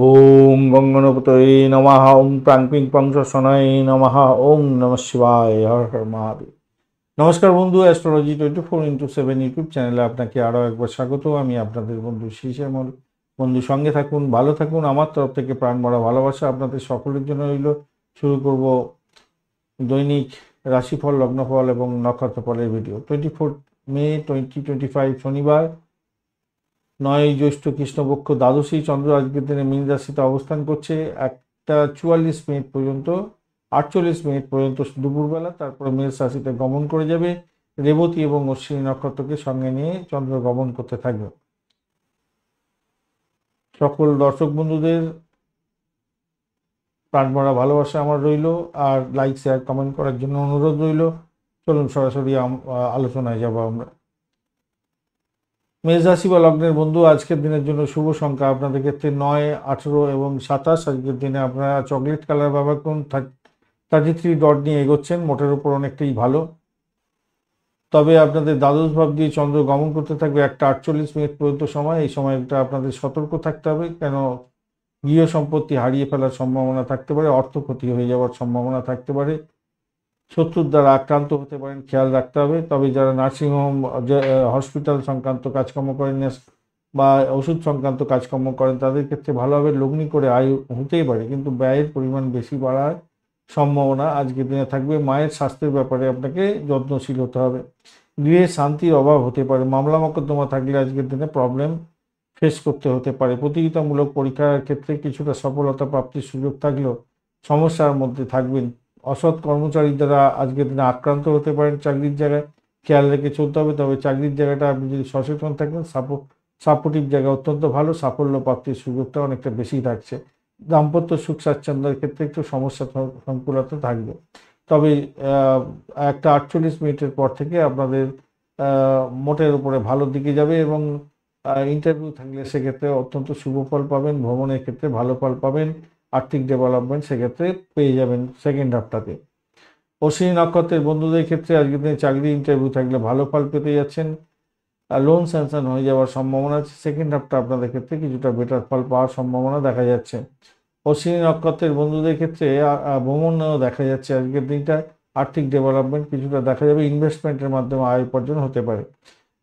ওম গঙ্গনপতয়ে নমঃ। ওম প্রাং ping pong শনয়ে নমঃ। ওম নমঃ শিবায়। হর হর মহাদেব। নমস্কার বন্ধু, অ্যাস্ট্রোলজি 24x7 ইউটিউব চ্যানেলে আপনাকে আরও একবার স্বাগত। আমি আপনাদের বন্ধু শ্রীশ্যামল। বন্ধু সঙ্গে থাকুন, ভালো থাকুন। আমার তরফ থেকে প্রাণ ভরা ভালোবাসা আপনাদের সকলের জন্য রইল। শুরু করব দৈনিক রাশিফল, লগ্নফল এবং নক্ষত্রফলের ভিডিও। 24 মে 2025 শনিবার, 9 জ্যৈষ্ঠ কৃষ্ণপক্ষ দ্বাদশী। চন্দ্র আজকের দিনে মীন রাশিতে অবস্থান করছে 1টা 44 মিনিট পর্যন্ত, 48 মিনিট পর্যন্ত দুপুরবেলা, তারপরে মেষ রাশিতে গমন করে যাবে। রেবতী এবং অশ্বিনী নক্ষত্রকে সঙ্গে নিয়ে চন্দ্র গমন করতে থাকবে। সকল দর্শক বন্ধুদের প্রাণ ভরা ভালোবাসা আমার রইল, আর লাইক শেয়ার কমেন্ট করার জন্য অনুরোধ রইল। চলুন সরাসরি আলোচনায় যাব আমরা। মেষ রাশি বা লগ্নের বন্ধু, আজকের দিনের জন্য শুভ সংখ্যা আপনাদের ক্ষেত্রে 9, 18 এবং 27। আজকের দিনে আপনারা চকলেট কালার ব্যবহার করুন। 33 ডট নিয়ে এগোচ্ছেন, মোটের উপর অনেকটাই ভালো। তবে আপনাদের দ্বাদশ ভাব দিয়ে চন্দ্র গমন করতে থাকবে 1টা 48 মিনিট পর্যন্ত সময়। এই সময়টা আপনাদের সতর্ক থাকতে হবে, কেন গৃহ সম্পত্তি হারিয়ে ফেলার সম্ভাবনা থাকতে পারে, অর্থ ক্ষতি হয়ে যাওয়ার সম্ভাবনা থাকতে পারে, শত্রুর দ্বারা আক্রান্ত হতে পারেন, খেয়াল রাখতে হবে। তবে যারা নার্সিংহোম, হসপিটাল সংক্রান্ত কাজকর্ম করেন বা ওষুধ সংক্রান্ত কাজকর্ম করেন, তাদের ক্ষেত্রে ভালোভাবে লগ্নি করে আয় হতেই পারে, কিন্তু ব্যয়ের পরিমাণ বেশি বাড়ার সম্ভাবনা আজকের দিনে থাকবে। মায়ের স্বাস্থ্যের ব্যাপারে আপনাকে যত্নশীল হতে হবে। গৃহে শান্তির অভাব হতে পারে। মামলা মোকদ্দমা থাকলে আজকের দিনে প্রবলেম ফেস করতে হতে পারে। প্রতিযোগিতামূলক পরীক্ষার ক্ষেত্রে কিছুটা সফলতা প্রাপ্তির সুযোগ থাকলেও সমস্যার মধ্যে থাকবেন। অসৎ কর্মচারীর দ্বারা আজকের দিনে আক্রান্ত হতে পারেন। চাকরির জায়গায় খেয়াল রেখে চলতে হবে। তবে চাকরির জায়গাটা আপনি যদি সচেতন থাকেন, সাপোর্টিভ জায়গা অত্যন্ত ভালো, সাফল্য প্রাপ্তির সুযোগটা অনেকটা বেশি থাকছে। দাম্পত্য সুখ স্বাচ্ছন্দ্যের ক্ষেত্রে একটু সমস্যা সংকুলতা থাকবে। তবে 1টা 48 মিনিটের পর থেকে আপনাদের মোটের উপরে ভালোর দিকে যাবে, এবং ইন্টারভিউ থাকলে সেক্ষেত্রে অত্যন্ত শুভ ফল পাবেন। ভ্রমণের ক্ষেত্রে ভালো ফল পাবেন। আর্থিক ডেভেলপমেন্ট সেক্ষেত্রে পেয়ে যাবেন সেকেন্ড হাফটাতে। অশ্বিনী নক্ষত্রের বন্ধুদের ক্ষেত্রে আজকের দিনে চাকরি ইন্টারভিউ থাকলে ভালো ফল পেতে যাচ্ছেন। লোন স্যাংশন হয়ে যাওয়ার সম্ভাবনা আছে। সেকেন্ড হাফটা আপনাদের ক্ষেত্রে কিছুটা বেটার ফল পাওয়ার সম্ভাবনা দেখা যাচ্ছে। অশ্বিনী নক্ষত্রের বন্ধুদের ক্ষেত্রে ভ্রমণও দেখা যাচ্ছে আজকের দিনটা। আর্থিক ডেভেলপমেন্ট কিছুটা দেখা যাবে। ইনভেস্টমেন্টের মাধ্যমে আয় উপার্জন হতে পারে।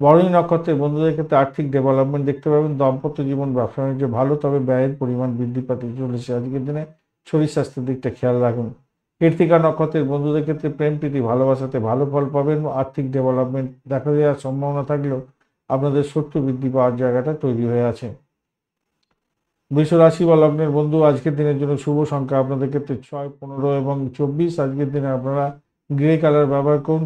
ভরণী নক্ষত্রের বন্ধুদের ক্ষেত্রে আর্থিক ডেভেলপমেন্ট দেখতে পাবেন। দাম্পত্য জীবন, ব্যবসা বাণিজ্য ভালো, তবে ব্যয়ের পরিমাণ বৃদ্ধি পাতে চলেছে আজকের দিনে। শরীর স্বাস্থ্যের দিকটা খেয়াল রাখুন। কৃত্তিকা নক্ষত্রের বন্ধুদের ক্ষেত্রে প্রেম প্রীতি ভালোবাসাতে ভালো ফল পাবেন। আর্থিক ডেভেলপমেন্ট দেখা দেওয়ার সম্ভাবনা থাকলেও আপনাদের শত্রু বৃদ্ধি পাওয়ার জায়গাটা তৈরি হয়ে আছে। বৃষ রাশি বা লগ্নের বন্ধু, আজকের দিনের জন্য শুভ সংখ্যা আপনাদের ক্ষেত্রে 6, 15 এবং 24। আজকের দিনে আপনারা গ্রে কালার ব্যবহার করুন।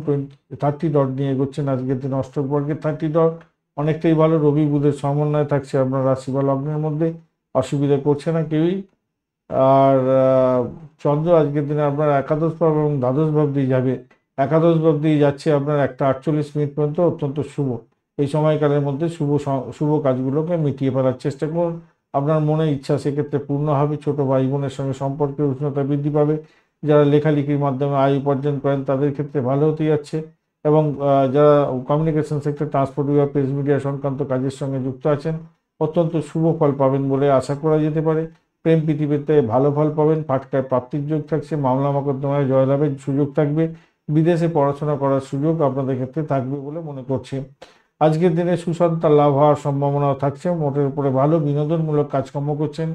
30 ডট নিয়ে এগোচ্ছেন আজকের দিনে। অষ্টক বর্গের 30 ডট অনেকটাই ভালো। রবি বুধের সমন্বয় থাকছে আপনার রাশি বা লগ্নের মধ্যে, অসুবিধা করছে না কেউই। আর চন্দ্র আজকের দিনে আপনার একাদশ ভাব এবং দ্বাদশ ভাব দিয়ে যাবে। একাদশ ভাব দিয়ে যাচ্ছে আপনার 1টা 48 মিনিট পর্যন্ত, অত্যন্ত শুভ। এই সময়কালের মধ্যে শুভ কাজগুলোকে মিটিয়ে ফেলার চেষ্টা করুন। আপনার মনের ইচ্ছা সেক্ষেত্রে পূর্ণ হবে। ছোট ভাই বোনের সঙ্গে সম্পর্কের উষ্ণতা বৃদ্ধি পাবে। যারা লেখালেখির মাধ্যমে আয় উপার্জন করেন তাদের ক্ষেত্রে ভালো হতে যাচ্ছে। এবং যারা কমিউনিকেশন সেক্টর, ট্রান্সপোর্ট বিভাগ, প্রেস মিডিয়া সংক্রান্ত কাজের সঙ্গে যুক্ত আছেন, অত্যন্ত শুভ ফল পাবেন বলে আশা করা যেতে পারে। প্রেম পৃথিবীতে ভালো ফল পাবেন। ফাটকায় প্রাপ্তির যোগ থাকছে। মামলা মোকদ্দমায় জয়লাভের সুযোগ থাকবে। বিদেশে পড়াশোনা করার সুযোগ আপনাদের ক্ষেত্রে থাকবে বলে মনে করছি। আজকের দিনে সুসন্তান লাভ হওয়ার সম্ভাবনাও থাকছে। মোটের উপরে ভালো। বিনোদনমূলক কাজকর্ম করছেন।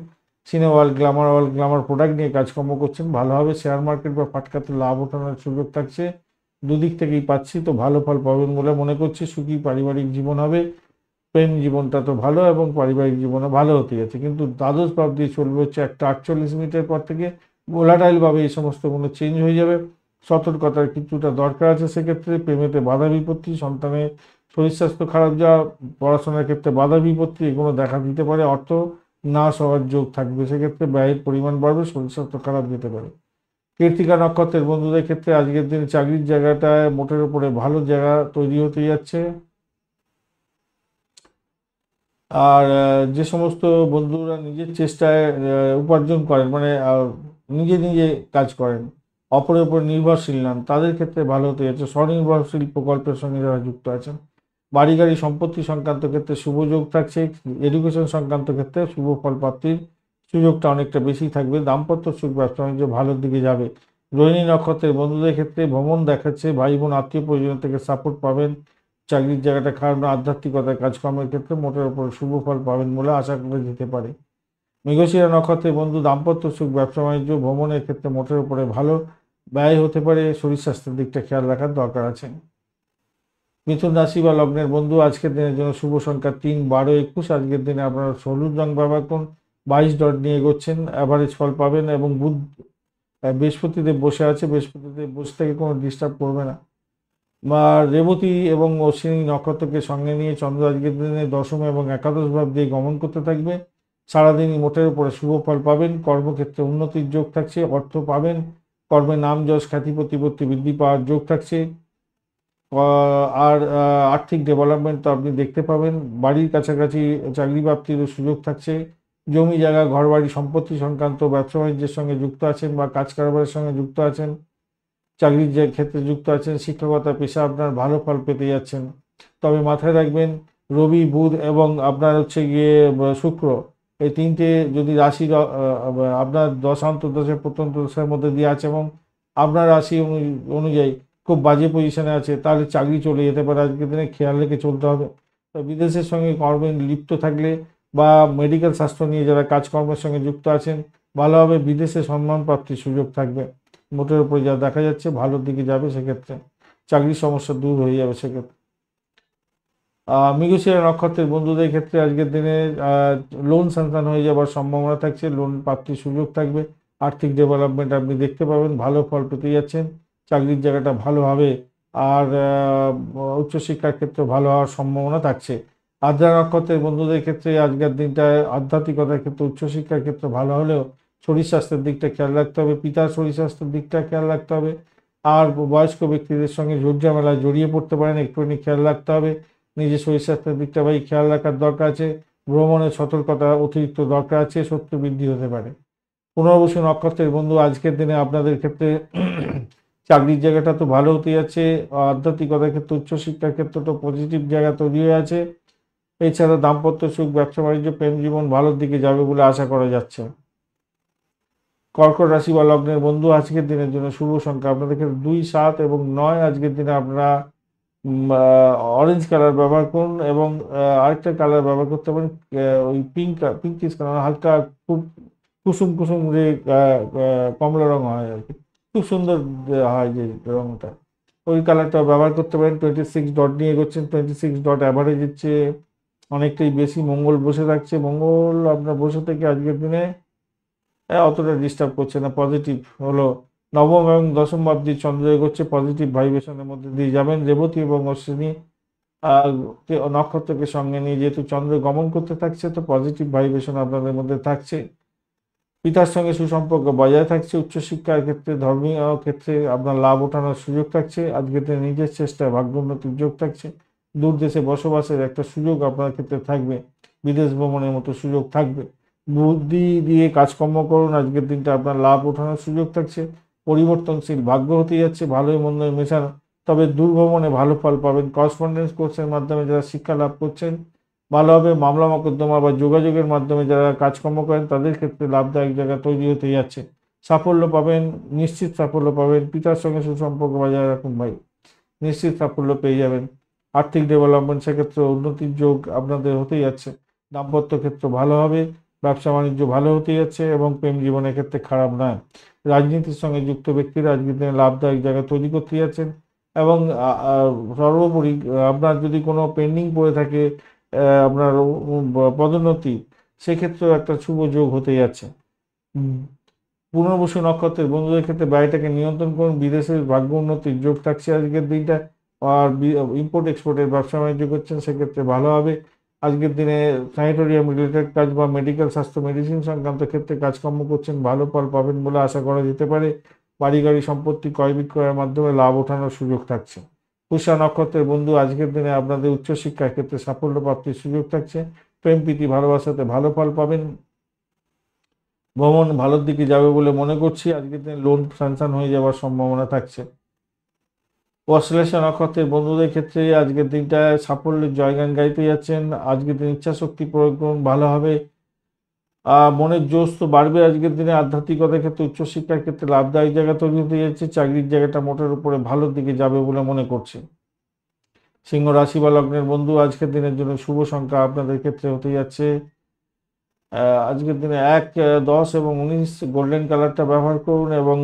সিনেমা হল, গ্ল্যামার প্রোডাক্ট নিয়ে কাজকর্ম করছেন, ভালো হবে। শেয়ার মার্কেট বা ফাটকাতে লাভ ওঠানোর সুযোগ থাকছে। দুদিক থেকেই পাচ্ছি, তো ভালো ফল পাবেন বলে মনে করছি। সুখী পারিবারিক জীবন হবে। প্রেম জীবনটা তো ভালো, এবং পারিবারিক জীবনও ভালো হতে যাচ্ছে, কিন্তু দ্বাদশ ভাব দিয়ে চলবে হচ্ছে 1টা 48 মিনিটের পর থেকে। ভোলাটাইলভাবে এই সমস্ত গুলো চেঞ্জ হয়ে যাবে। সতর্কতার কিছুটা দরকার আছে সেক্ষেত্রে। প্রেমেতে বাধা বিপত্তি, সন্তানের শরীর স্বাস্থ্য খারাপ যাওয়া, পড়াশোনার ক্ষেত্রে বাধা বিপত্তি এগুলো দেখা দিতে পারে। অর্থ নাশ হওয়ার যোগ থাকবে, সেক্ষেত্রে ব্যয়ের পরিমাণ বাড়বে, শরীর স্বাস্থ্য খারাপ যেতে পারে। কৃত্তিকা নক্ষত্রের বন্ধুদের ক্ষেত্রে আজকের দিনে চাকরির জায়গাটায় মোটের উপরে ভালো জায়গা তৈরি হতে যাচ্ছে। আর যে সমস্ত বন্ধুরা নিজের চেষ্টায় উপার্জন করেন, মানে নিজে নিজে কাজ করেন, অপরের উপর নির্ভরশীল নন, তাদের ক্ষেত্রে ভালো হতে যাচ্ছে। স্বনির্ভরশীল প্রকল্পের সঙ্গে যারা যুক্ত আছেন, বাড়ি গাড়ি সম্পত্তি সংক্রান্ত ক্ষেত্রে শুভ যোগ থাকছে। এডুকেশন সংক্রান্ত ক্ষেত্রে শুভ ফল প্রাপ্তির সুযোগটা অনেকটা বেশি থাকবে। দাম্পত্য সুখ ব্যবসা বাণিজ্য ভালোর দিকে যাবে। রোহিণী নক্ষত্রের বন্ধুদের ক্ষেত্রে ভ্রমণ দেখাচ্ছে, ভাই বোন আত্মীয় পরিজন থেকে সাপোর্ট পাবেন। চাকরির জায়গাটা খারাপ না, আধ্যাত্মিকতার কাজকর্মের ক্ষেত্রে মোটের উপর শুভ ফল পাবেন বলে আশা করা যেতে পারে। মৃগশিরা নক্ষত্রের বন্ধু দাম্পত্য সুখ ব্যবসা বাণিজ্য ভ্রমণের ক্ষেত্রে মোটের উপরে ভালো, ব্যয় হতে পারে, শরীর স্বাস্থ্যের দিকটা খেয়াল রাখার দরকার আছে। মিথুন রাশি বা লগ্নের বন্ধু আজকের দিনের জন্য শুভ সংখ্যা 3, 12, 21। আজকের দিনে আপনারা হলুদ রং ব্যবহার করুন, 22 ডট নিয়ে এগোচ্ছেন, অ্যাভারেজ ফল পাবেন। এবং বৃহস্পতিদেব বসে আছে, বৃহস্পতিদেব বসে থেকে কোনো ডিস্টার্ব করবে না। বা রেবতী এবং অশ্বিনী নক্ষত্রকে সঙ্গে নিয়ে চন্দ্র আজকের দিনে দশম এবং একাদশ ভাব দিয়ে গমন করতে থাকবে। সারাদিনই মোটের উপরে শুভ ফল পাবেন, কর্মক্ষেত্রে উন্নতির যোগ থাকছে, অর্থ পাবেন, কর্মে নাম যশ খ্যাতি প্রতিপত্তি বৃদ্ধি পাওয়ার যোগ থাকছে। আর আর্থিক ডেভেলপমেন্ট তো আপনি দেখতে পাবেন, বাড়ির কাছাকাছি চাকরি প্রাপ্তিরও সুযোগ থাকছে। জমি জায়গা ঘরবাড়ি সম্পত্তি সংক্রান্ত ব্যবসা বাণিজ্যের সঙ্গে যুক্ত আছেন বা কাজ কারবারের সঙ্গে যুক্ত আছেন, চাকরির যে ক্ষেত্রে যুক্ত আছেন, শিক্ষকতা পেশা আপনার ভালো ফল পেতে যাচ্ছেন। তবে মাথায় রাখবেন, রবি বুধ এবং আপনার হচ্ছে গিয়ে শুক্র, এই তিনটে যদি রাশি আপনার দশান্তর্দশা প্রত্যন্তদশার মধ্যে দিয়ে আছে এবং আপনার রাশি অনুযায়ী খুব বাজে পজিশনে আছে, তাহলে চাকরি চলে যেতে পারে। আজকের দিনে খেয়াল রেখে চলতে হবে। তো বিদেশের সঙ্গে কর্মে লিপ্ত থাকলে বা মেডিকেল স্বাস্থ্য নিয়ে যারা কাজকর্মের সঙ্গে যুক্ত আছেন, ভালোভাবে বিদেশে সম্মান প্রাপ্তির সুযোগ থাকবে। মোটের উপরে যা দেখা যাচ্ছে ভালোর দিকে যাবে, সেক্ষেত্রে চাকরির সমস্যা দূর হয়ে যাবে সেক্ষেত্রে। মৃগশিরা নক্ষত্রের বন্ধুদের ক্ষেত্রে আজকের দিনে লোন স্যাংশন হয়ে যাওয়ার সম্ভাবনা থাকছে, লোন প্রাপ্তির সুযোগ থাকবে, আর্থিক ডেভেলপমেন্ট আপনি দেখতে পাবেন, ভালো ফল পেতে যাচ্ছেন, চাকরির জায়গাটা ভালো হবে। আর উচ্চশিক্ষার ক্ষেত্রে ভালো হওয়ার সম্ভাবনা থাকছে। আদ্রা নক্ষত্রের বন্ধুদের ক্ষেত্রে আজকের দিনটা আধ্যাত্মিকতার ক্ষেত্রে উচ্চশিক্ষার ক্ষেত্রে ভালো হলেও শরীর স্বাস্থ্যের দিকটা খেয়াল রাখতে হবে, পিতার শরীর স্বাস্থ্যের দিকটা খেয়াল রাখতে হবে। আর বয়স্ক ব্যক্তিদের সঙ্গে ঝুটঝামেলায় জড়িয়ে পড়তে পারেন, একটুখানি খেয়াল রাখতে হবে। নিজের শরীর স্বাস্থ্যের দিকটা ভাই খেয়াল রাখার দরকার আছে। ভ্রমণের সতর্কতা অতিরিক্ত দরকার আছে, শত্রু বৃদ্ধি হতে পারে। পুনর্বসু নক্ষত্রের বন্ধু আজকের দিনে আপনাদের ক্ষেত্রে চাকরির জায়গাটা তো ভালো হতে যাচ্ছে, আধ্যাত্মিকতার ক্ষেত্রে উচ্চশিক্ষার ক্ষেত্রে তো পজিটিভ জায়গা তৈরি হয়ে আছে। এছাড়া দাম্পত্য সুখ ব্যবসা বাণিজ্য প্রেম জীবন ভালোর দিকে যাবে বলে আশা করা যাচ্ছে। কর্কট রাশি বা লগ্নের বন্ধু আজকের দিনের জন্য শুভ সংখ্যা আপনাদের ক্ষেত্রে 2, 7 এবং 9। আজকের দিনে আপনারা অরেঞ্জ কালার ব্যবহার করুন এবং আরেকটা কালার ব্যবহার করতে পারেন, ওই পিঙ্কিশ কালার, হালকা খুব কুসুম কুসুম যে কমলা রং হয় আর কি, খুব সুন্দর হয় যে রংটা, ওই কালারটা ব্যবহার করতে পারেন। 26 ডট নিয়ে এগোচ্ছেন, 26 ডট অ্যাভারেজের চেয়ে অনেকটাই বেশি মঙ্গল বসে থাকছে। মঙ্গল আপনার বসে থেকে আজকের দিনে অতটা ডিস্টার্ব করছে না, পজিটিভ হলো। নবম এবং দশম ভাব দিয়ে চন্দ্র এগোচ্ছে, পজিটিভ ভাইব্রেশনের মধ্যে দিয়ে যাবেন। রেবতী এবং অশ্বিনী নক্ষত্রকে সঙ্গে নিয়ে যেহেতু চন্দ্র গমন করতে থাকছে, তো পজিটিভ ভাইব্রেশন আপনাদের মধ্যে থাকছে। পিতার সঙ্গে সুসম্পর্ক বজায় থাকছে। উচ্চশিক্ষার ক্ষেত্রে ধর্মীয় ক্ষেত্রে আপনার লাভ ওঠানোর সুযোগ থাকছে। আজকের দিনে নিজের চেষ্টায় ভাগ্যোন্নতির যোগ থাকছে। দূর দেশে বসবাসের একটা সুযোগ আপনার ক্ষেত্রে থাকবে, বিদেশ ভ্রমণের মতো সুযোগ থাকবে। বুদ্ধি দিয়ে কাজকর্ম করুন, আজকের দিনটা আপনার লাভ ওঠানোর সুযোগ থাকছে। পরিবর্তনশীল ভাগ্য হতে যাচ্ছে, ভালোই মন্দই মেশানো, তবে দূরভ্রমণে ভালো ফল পাবেন। করসপন্ডেন্স কোর্সের মাধ্যমে যারা শিক্ষা লাভ করছেন ভালোভাবে, মামলা মোকদ্দমা বা যোগাযোগের মাধ্যমে যারা কাজকর্ম করেন তাদের ক্ষেত্রে লাভদায়ক জায়গা তৈরি হতে যাচ্ছে, সাফল্য পাবেন, নিশ্চিত সাফল্য পাবেন। পিতার সঙ্গে সুসম্পর্ক বজায় রাখুন ভাই, নিশ্চিত সাফল্য পেয়ে যাবেন। আর্থিক ডেভেলপমেন্ট সেক্ষেত্রে উন্নতির যোগ আপনাদের হতেই যাচ্ছে। দাম্পত্য ক্ষেত্র ভালো হবে, ব্যবসা বাণিজ্য ভালো হতে যাচ্ছে এবং প্রেম জীবনের ক্ষেত্রে খারাপ নয়। রাজনীতির সঙ্গে যুক্ত ব্যক্তিরা আজকের দিনে লাভদায়ক জায়গা তৈরি করতে যাচ্ছেন এবং সর্বোপরি আপনার যদি কোনো পেন্ডিং পড়ে থাকে আপনার পদোন্নতি, সেক্ষেত্রেও একটা শুভ যোগ হতে যাচ্ছে। পুনর্বসু নক্ষত্রের বন্ধুদের ক্ষেত্রে ব্যয়টাকে নিয়ন্ত্রণ করুন, বিদেশের ভাগ্য উন্নতির যোগ থাকছে আজকের দিনটা। আর ইম্পোর্ট এক্সপোর্টের ব্যবসা বাণিজ্য করছেন, সেক্ষেত্রে ভালো হবে। আজকের দিনে স্যানিটোরিয়াম রিলেটেড কাজ বা মেডিকেল স্বাস্থ্য মেডিসিন সংক্রান্ত ক্ষেত্রে কাজকর্ম করছেন, ভালো ফল পাবেন বলে আশা করা যেতে পারে। বাড়ি গাড়ি সম্পত্তি ক্রয় বিক্রয়ের মাধ্যমে লাভ ওঠানোর সুযোগ থাকছে। পুষ্যা নক্ষত্রের বন্ধু আজকের দিনে আপনাদের উচ্চশিক্ষার ক্ষেত্রে সাফল্য প্রাপ্তির সুযোগ থাকছে। প্রেম প্রীতি ভালোবাসাতে ভালো ফল পাবেন, ভ্রমণ ভালোর দিকে যাবে বলে মনে করছি। আজকের দিনে লোন স্যাংশন হয়ে যাওয়ার সম্ভাবনা থাকছে। অশ্লেষা নক্ষত্রের বন্ধুদের ক্ষেত্রে আজকের দিনটা সাফল্যের জয়গান গাইতে যাচ্ছেন। আজকের দিন ইচ্ছা শক্তি প্রয়োগ করুন, ভালো হবে। মনের জোশ তো বাড়বে আজকের দিনে। আধ্যাত্মিকতার ক্ষেত্রে, উচ্চশিক্ষার ক্ষেত্রে লাভদায়ক জায়গা তৈরি হতে যাচ্ছে। চাকরির জায়গাটা মোটের উপরে ভালোর দিকে যাবে বলে মনে করছি। সিংহ রাশি বা লগ্নের বন্ধু, আজকের দিনের জন্য শুভ সংখ্যা আপনাদের ক্ষেত্রে হতে যাচ্ছে আজকের দিনে 1, 10 এবং 19 গোল্ডেন কালারটা ব্যবহার করুন এবং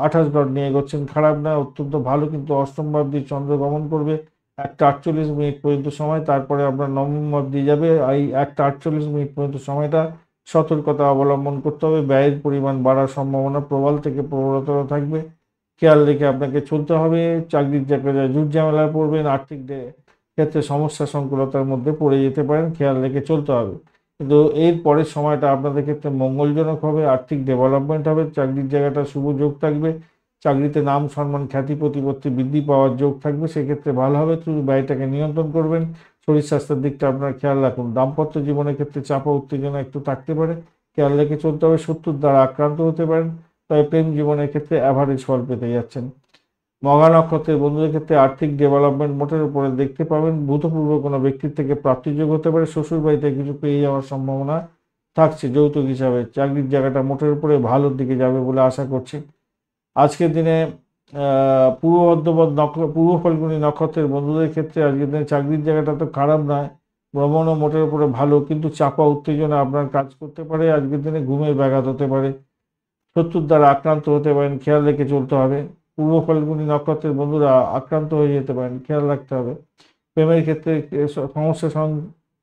28 ডট নিয়ে এগোচ্ছেন, খারাপ না, অত্যন্ত ভালো। কিন্তু অষ্টম ভাব দিয়ে চন্দ্র গমন করবে 1টা 48 মিনিট পর্যন্ত সময়, তারপরে আপনার নবম ভাব দিয়ে যাবে। এই 1টা 48 মিনিট পর্যন্ত সময়টা সতর্কতা অবলম্বন করতে হবে। ব্যয়ের পরিমাণ বাড়ার সম্ভাবনা প্রবল থেকে প্রবলতর থাকবে, খেয়াল রেখে আপনাকে চলতে হবে। চাকরির জায়গায় ঝুট ঝামেলায় পড়বেন, আর্থিক ক্ষেত্রে সমস্যা সংকুলতার মধ্যে পড়ে যেতে পারেন, খেয়াল রেখে চলতে হবে। কিন্তু এর পরের সময়টা আপনাদের ক্ষেত্রে মঙ্গলজনক হবে, আর্থিক ডেভেলপমেন্ট হবে, চাকরির জায়গাটা শুভ যোগ থাকবে, চাকরিতে নাম সম্মান খ্যাতি প্রতিপত্তি বৃদ্ধি পাওয়ার যোগ থাকবে, সেক্ষেত্রে ভালো হবে। শুধু ব্যয়টাকে নিয়ন্ত্রণ করবেন, শরীর স্বাস্থ্যের দিকটা আপনার খেয়াল রাখুন। দাম্পত্য জীবনের ক্ষেত্রে চাপ ও উত্তেজনা একটু থাকতে পারে, খেয়াল রেখে চলতে হবে। শত্রুর দ্বারা আক্রান্ত হতে পারেন, তবে প্রেম জীবনের ক্ষেত্রে অ্যাভারেজ ফল পেতে যাচ্ছেন। মঘা নক্ষত্রের বন্ধুদের ক্ষেত্রে আর্থিক ডেভেলপমেন্ট মোটের উপরে দেখতে পাবেন। ভূতপূর্ব কোনো ব্যক্তির থেকে প্রাপ্তিযোগ হতে পারে, শ্বশুর বাড়িতে কিছু পেয়ে যাওয়ার সম্ভাবনা থাকছে যৌতুক হিসাবে। চাকরির জায়গাটা মোটের উপরে ভালোর দিকে যাবে বলে আশা করছি। আজকের দিনে পূর্ব ফাল্গুনী নক্ষত্রের বন্ধুদের ক্ষেত্রে আজকের দিনে চাকরির জায়গাটা তো খারাপ নয়, ভ্রমণও মোটের উপরে ভালো, কিন্তু চাপা উত্তেজনা আপনার কাজ করতে পারে। আজকের দিনে ঘুমের ব্যাঘাত হতে পারে, শত্রুর দ্বারা আক্রান্ত হতে পারেন, খেয়াল রেখে চলতে হবে। পূর্ব ফাল্গুনী নক্ষত্রের বন্ধুরা আক্রান্ত হয়ে যেতে পারেন, খেয়াল রাখতে হবে। প্রেমের ক্ষেত্রে সমস্যা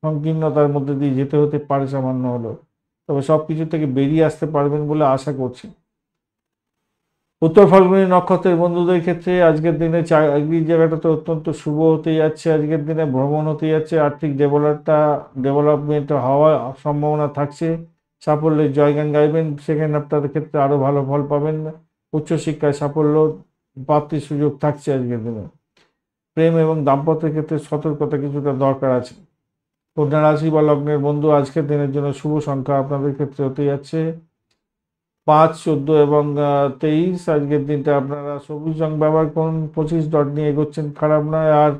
সংকীর্ণতার মধ্যে দিয়ে যেতে হতে পারে সামান্য হলেও, তবে সব কিছু থেকে বেরিয়ে আসতে পারবেন বলে আশা করছি। উত্তর ফাল্গুনী নক্ষত্রের বন্ধুদের ক্ষেত্রে আজকের দিনে চাকরির জায়গাটা তো অত্যন্ত শুভ হতে যাচ্ছে। আজকের দিনে ভ্রমণ হতে যাচ্ছে, আর্থিক ডেভেলপমেন্ট হওয়ার সম্ভাবনা থাকছে, সাফল্যের জয়গান গাইবেন। সেকেন্ড হাফটার ক্ষেত্রে আরও ভালো ফল পাবেন, উচ্চশিক্ষায় সাফল্য প্রাপ্তির সুযোগ থাকছে আজকের দিনে। প্রেম এবং দাম্পত্যের ক্ষেত্রে সতর্কতা কিছুটা দরকার আছে। কন্যা রাশি বা লগ্নের বন্ধু, আজকের দিনের জন্য শুভ সংখ্যা আপনাদের ক্ষেত্রে হতে যাচ্ছে 5, 14 এবং 23। আজকের দিনটা আপনারা সবুজ রং ব্যবহার করুন, 25 ডট নিয়ে এগোচ্ছেন, খারাপ নয়। আর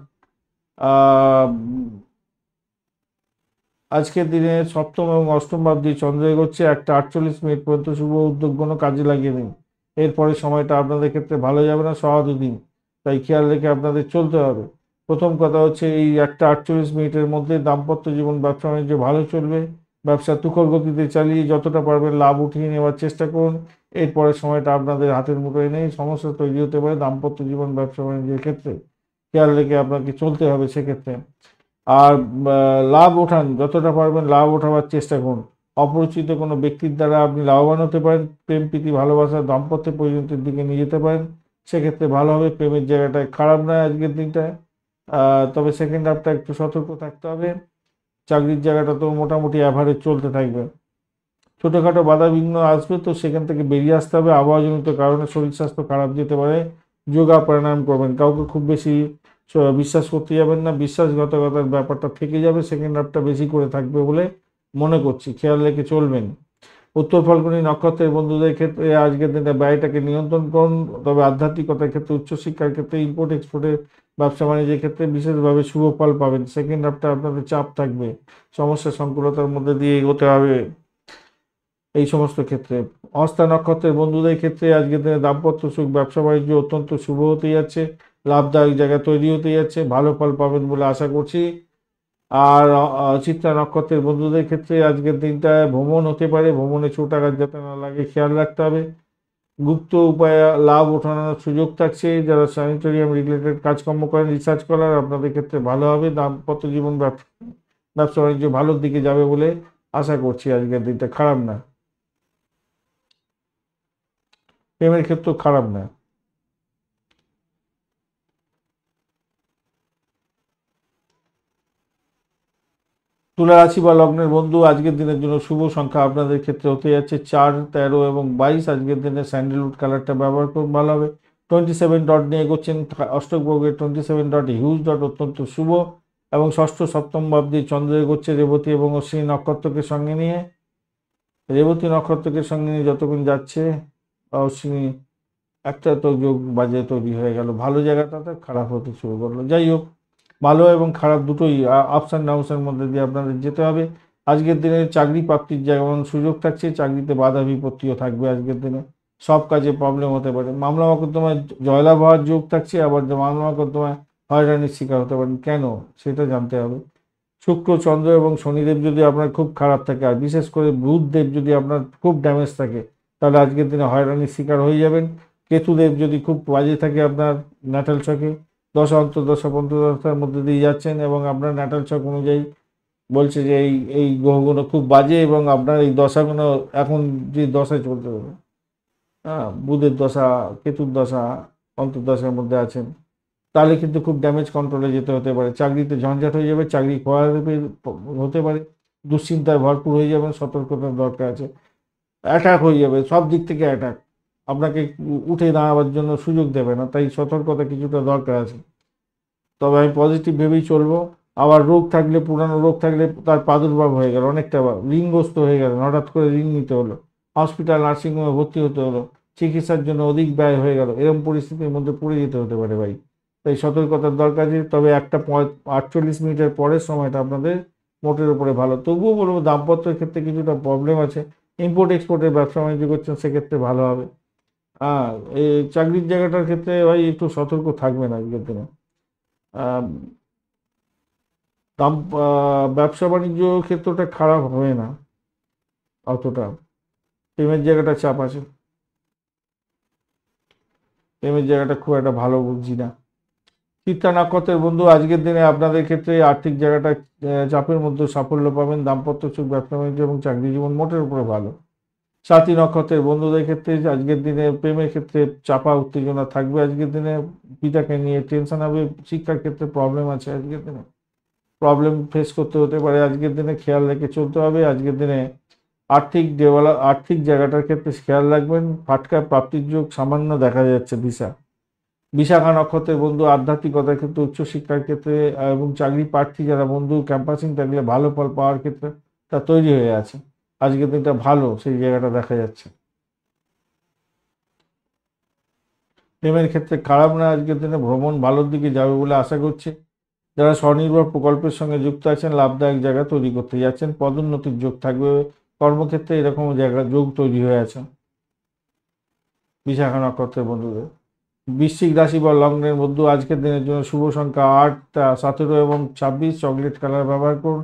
আজকের দিনে সপ্তম এবং অষ্টম ভাব দিয়ে চন্দ্র এগোচ্ছে, 1টা 48 মিনিট পর্যন্ত শুভ উদ্যোগগুলো কাজে লাগিয়ে দিন। এরপরে সময়টা আপনাদের ক্ষেত্রে ভালো যাবে না, সহাদু দিন, তাই খেয়াল রেখে আপনাদের চলতে হবে। প্রথম কথা হচ্ছে, এই 1টা 48 মিনিটের মধ্যে দাম্পত্য জীবন ব্যবসা বাণিজ্য ভালো চলবে। ব্যবসা তুখর গতিতে চালিয়ে যতটা পারবেন লাভ উঠিয়ে নেওয়ার চেষ্টা করুন। এরপরে সময়টা আপনাদের হাতের মুঠোয় নেই, সমস্যা তৈরি হতে পারে দাম্পত্য জীবন ব্যবসা বাণিজ্যের ক্ষেত্রে, খেয়াল রেখে আপনাকে চলতে হবে সেক্ষেত্রে। আর লাভ ওঠান, যতটা পারবেন লাভ ওঠাবার চেষ্টা করুন। অপরিচিত কোনো ব্যক্তির দ্বারা আপনি লাভবান হতে পারেন, প্রেম প্রীতি ভালোবাসা দাম্পত্য পরিণতির দিকে নিয়ে যেতে পারেন, সেক্ষেত্রে ভালো হবে। প্রেমের জায়গাটায় খারাপ নয় আজকের দিনটায়, তবে সেকেন্ড হাফটা একটু সতর্ক থাকতে হবে। চাকরির জায়গাটা তো মোটামুটি অ্যাভারেজ চলতে থাকবে, ছোটোখাটো বাধা বিঘ্ন আসবে, তো সেখান থেকে বেরিয়ে আসতে হবে। আবহাওয়াজনিত কারণে শরীর স্বাস্থ্য খারাপ যেতে পারে, যোগা প্রাণায়াম করবেন। কাউকে খুব বেশি বিশ্বাস করতে যাবেন না, বিশ্বাসঘাতকতার ব্যাপারটা থেকে যাবে, সেকেন্ড হাফটা বেশি করে থাকবে বলে মনে করছি, খেয়াল রেখে চলবেন। উত্তর ফাল্গুনী নক্ষত্রের বন্ধুদের ক্ষেত্রে আজকের দিনে ব্যয়টাকে নিয়ন্ত্রণ করুন, তবে আধ্যাত্মিকতার ক্ষেত্রে, উচ্চশিক্ষার ক্ষেত্রে, ইম্পোর্ট এক্সপোর্টের ব্যবসা বাণিজ্যের ক্ষেত্রে বিশেষভাবে শুভ ফল পাবেন। সেকেন্ড হাফটা আপনাদের চাপ থাকবে, সমস্যা সংকুলতার মধ্যে দিয়ে এগোতে হবে এই সমস্ত ক্ষেত্রে। হস্তা নক্ষত্রের বন্ধুদের ক্ষেত্রে আজকের দিনে দাম্পত্য সুখ ব্যবসা বাণিজ্য অত্যন্ত শুভ হতে যাচ্ছে, লাভদায়ক জায়গা তৈরি হতে যাচ্ছে, ভালো ফল পাবেন বলে আশা করছি। আর চিত্রা নক্ষত্রের বন্ধুদের ক্ষেত্রে আজকের দিনটায় ভ্রমণ হতে পারে, ভ্রমণে ছোট আঘাত যাতে না লাগে খেয়াল রাখতে হবে। গুপ্ত উপায়ে লাভ ওঠানোর সুযোগ থাকছে, যারা স্যানিটোরিয়াম রিলেটেড কাজকর্ম করেন, রিসার্চ করার, আপনাদের ক্ষেত্রে ভালো হবে। দাম্পত্য জীবন ব্যবসা বাণিজ্য ভালোর দিকে যাবে বলে আশা করছি, আজকের দিনটা খারাপ না, প্রেমের ক্ষেত্রেও খারাপ না। তুলা রাশি বা লগ্নের বন্ধু, আজকের দিনের জন্য শুভ সংখ্যা আপনাদের ক্ষেত্রে হতে যাচ্ছে 4, 13 এবং 22। আজকের দিনে স্যান্ডেলউড কালারটা ব্যবহার করুন, ভালো হবে। 27 ডট নিয়ে এগোচ্ছেন, অষ্টক বর্গের 27 ডট, হিউজ ডট, অত্যন্ত শুভ। এবং ষষ্ঠ সপ্তম ভাব দিয়ে চন্দ্র এগোচ্ছে রেবতী এবং অশ্বিনী নক্ষত্রকে সঙ্গে নিয়ে, রেবতী নক্ষত্রকে সঙ্গে নিয়ে যতক্ষণ যাচ্ছে, অশ্বিনী একটা তো যোগ বাজে তৈরি হয়ে গেল, ভালো জায়গাটাতে খারাপ হতে শুরু করলো। যাই হোক, ভালো এবং খারাপ দুটোই আপস অ্যান্ড ডাউনসের মধ্যে দিয়ে আপনাদের যেতে হবে। আজকের দিনে চাকরি প্রাপ্তির যেমন সুযোগ থাকছে, চাকরিতে বাধা বিপত্তিও থাকবে আজকের দিনে। সব কাজে প্রবলেম হতে পারে। মামলা মোকদ্দমায় জয়লাভ হওয়ার যোগ থাকছে, আবার মামলা মোকদ্দমায় হয়রানির শিকার হতে পারেন। কেন সেটা জানতে হবে। শুক্র, চন্দ্র এবং শনিদেব যদি আপনার খুব খারাপ থাকে, আর বিশেষ করে বুধদেব যদি আপনার খুব ড্যামেজ থাকে, তাহলে আজকের দিনে হয়রানির শিকার হয়ে যাবেন। কেতুদেব যদি খুব বাজে থাকে আপনার ন্যাটাল ছকে, দশা অন্তর্দশা পঞ্চদশার মধ্যে দিয়ে যাচ্ছেন এবং আপনার ন্যাটাল ছক অনুযায়ী বলছে যে এই এই গ্রহগুলো খুব বাজে এবং আপনার এই দশাগুলো এখন যে দশায় চলতে হবে, হ্যাঁ, বুধের দশা, কেতুর দশা, অন্তর্দশার মধ্যে আছেন, তাহলে কিন্তু খুব ড্যামেজ কন্ট্রোলে যেতে হতে পারে। চাকরিতে ঝঞ্ঝাট হয়ে যাবে, চাকরি খোয়া হতে পারে, দুশ্চিন্তায় ভরপুর হয়ে যাবেন, সতর্কতার দরকার আছে। অ্যাটাক হয়ে যাবে, সব দিক থেকে অ্যাটাক, আপনাকে উঠে দাঁড়াবার জন্য সুযোগ দেবে না, তাই সতর্কতা কিছুটা দরকার আছে। তবে আমি পজিটিভ ভেবেই চলবো। আবার রোগ থাকলে, পুরানো রোগ থাকলে তার প্রাদুর্ভাব হয়ে গেল, অনেকটা ঋণগ্রস্ত হয়ে গেলেন, হঠাৎ করে ঋণ নিতে হলো, হসপিটাল নার্সিংহোমে ভর্তি হতে হলো, চিকিৎসার জন্য অধিক ব্যয় হয়ে গেল, এরকম পরিস্থিতির মধ্যে পড়ে যেতে হতে পারে ভাই। তাই সতর্কতার দরকার আছে। তবে একটা 48 মিনিটের পরের সময়টা আপনাদের মোটের উপরে ভালো। তবুও বলবো দাম্পত্যের ক্ষেত্রে কিছুটা প্রবলেম আছে। ইম্পোর্ট এক্সপোর্টের ব্যবসা বাণিজ্য করছেন, সেক্ষেত্রে ভালো হবে। আর এই চাকরির জায়গাটার ক্ষেত্রে ভাই একটু সতর্ক থাকবেন আজকের দিনে। আহ, ব্যবসা বাণিজ্য ক্ষেত্রটা খারাপ হবে না অতটা। প্রেমের জায়গাটা চাপ আছে, প্রেমের জায়গাটা খুব একটা ভালো বুঝছি না। চিত্তা নক্ষত্রের বন্ধু, আজকের দিনে আপনাদের ক্ষেত্রে আর্থিক জায়গাটা চাপের মধ্যে সাফল্য পাবেন। দাম্পত্য সুখ, ব্যবসা বাণিজ্য এবং চাকরি জীবন মোটের উপরে ভালো। সাথী নক্ষত্রের বন্ধুদের ক্ষেত্রে আজকের দিনে প্রেমের ক্ষেত্রে চাপা উত্তেজনা থাকবে। আজকের দিনে পিতাকে নিয়ে টেনশন হবে। শিক্ষার ক্ষেত্রে প্রবলেম আছে আজকের দিনে, প্রবলেম ফেস করতে হতে পারে। আজকের দিনে খেয়াল রেখে চলতে হবে। আজকের দিনে আর্থিক জায়গাটার ক্ষেত্রে খেয়াল রাখবেন। ফাটকা প্রাপ্তির যোগ সামান্য দেখা যাচ্ছে। বিশাখা নক্ষত্রের বন্ধু, আধ্যাত্মিকতার ক্ষেত্রে, উচ্চশিক্ষার ক্ষেত্রে এবং চাকরি প্রার্থী যারা বন্ধু ক্যাম্পাসিং থাকলে ভালো ফল পাওয়ার ক্ষেত্রে তা তৈরি হয়ে আছে। আজকের দিনটা ভালো, সেই জায়গাটা দেখা যাচ্ছে। প্রেমের ক্ষেত্রে খারাপ না, আজকের দিনে ভ্রমণ ভালোর দিকে যাবে বলে আশা করছি। যারা স্বনির্ভর প্রকল্পের সঙ্গে যুক্ত আছেন, লাভদায়ক জায়গা তৈরি করতে যাচ্ছেন, পদোন্নতির যোগ থাকবে। কর্মক্ষেত্রে এরকম জায়গা যোগ তৈরি হয়ে আছে বিশাখা নক্ষত্রের বন্ধুদের। বৃশ্চিক রাশি বা লগ্নের মধ্যে আজকের দিনের জন্য শুভ সংখ্যা 8, 17 এবং 26। চকলেট কালার ব্যবহার করুন,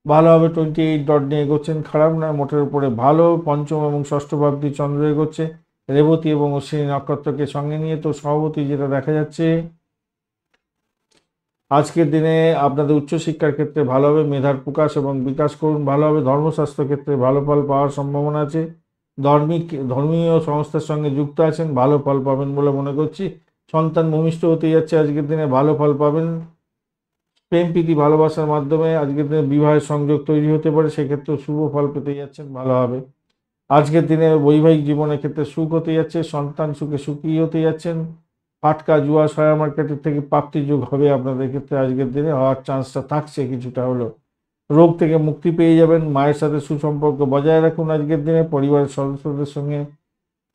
ভালো হবে। 28 ডট নিয়ে এগোচ্ছেন, খারাপ না, মোটের উপরে ভালো। পঞ্চম এবং ষষ্ঠ ভাবটি চন্দ্র এগোচ্ছে রেবতী এবং অশ্বিনী নক্ষত্রকে সঙ্গে নিয়ে। তো সভাপতি যেটা দেখা যাচ্ছে আজকের দিনে আপনাদের উচ্চশিক্ষার ক্ষেত্রে ভালো হবে। মেধার প্রকাশ এবং বিকাশ করুন, ভালো হবে। ধর্মশাস্ত্র ক্ষেত্রে ভালো ফল পাওয়ার সম্ভাবনা আছে। ধর্মীয় সংস্থার সঙ্গে যুক্ত আছেন, ভালো ফল পাবেন বলে মনে করছি। সন্তান ভূমিষ্ঠ হতে যাচ্ছে, আজকের দিনে ভালো ফল পাবেন। প্রেম প্রীতি ভালোবাসার মাধ্যমে আজকের দিনে বিবাহের সংযোগ তৈরি হতে পারে, সেক্ষেত্রে শুভ ফল পেতে যাচ্ছেন, ভালো হবে। আজকের দিনে বৈবাহিক জীবনের ক্ষেত্রে সুখ হতে যাচ্ছে, সন্তান সুখে সুখী হতে যাচ্ছেন। ফাটকা, জুয়া, শেয়ার মার্কেটের থেকে প্রাপ্তি যোগ হবে আপনাদের ক্ষেত্রে, আজকের দিনে হওয়ার চান্সটা থাকছে কিছুটা হলো। রোগ থেকে মুক্তি পেয়ে যাবেন। মায়ের সাথে সুসম্পর্ক বজায় রাখুন। আজকের দিনে পরিবারের সদস্যদের সঙ্গে